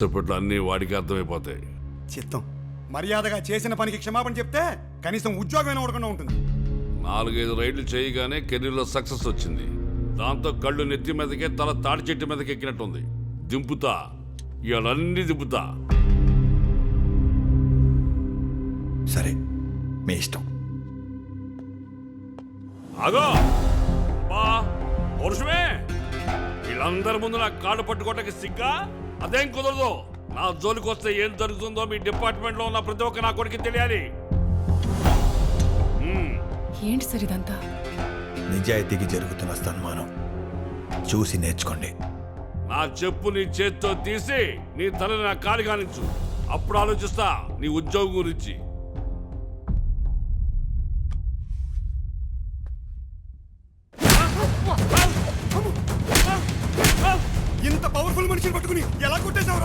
చెప్పట్లు అన్నీ వాడికి అర్థమైపోతాయి. చిత్తం మర్యాదగా చేసిన పనికి క్షమాపణ చెప్తే కనీసం ఉద్యోగమైనా ఉండకుండా ఉంటుంది. 4-5 రైడ్లు చేయగానే కెరీర్లో సక్సెస్ వచ్చింది. దాంతో కళ్ళు నెత్తి మీదకే తల తాడి చెట్టు మీదకి ఎక్కినట్టుంది. దింపుతా, ఇవన్నీ దింపుతా. సరే మీ ఇష్టం. ఆగో బా పురుషమే, వీళ్ళందరి ముందు నా కాళ్ళు పట్టుకోవటానికి సిగ్గా? అదేం కుదరదు. నా జోలికి వస్తే ఏం జరుగుతుందో మీ డిపార్ట్మెంట్లో ఉన్న ప్రతి ఒక్క నా కొడుకు తెలియాలి. ఏంటి సార్ ఇదంతా? నిజాయితీకి జరుగుతున్న సన్మానం చూసి నేర్చుకోండి. నా చెప్పు నీ చేత్తో తీసి నీ తలని నా కాలు కానించు. అప్పుడు ఆలోచిస్తా నీ ఉద్యోగం గురించి. ఇంత పవర్ఫుల్ మనిషిని పట్టుకుని ఎలా కొట్టేశావు?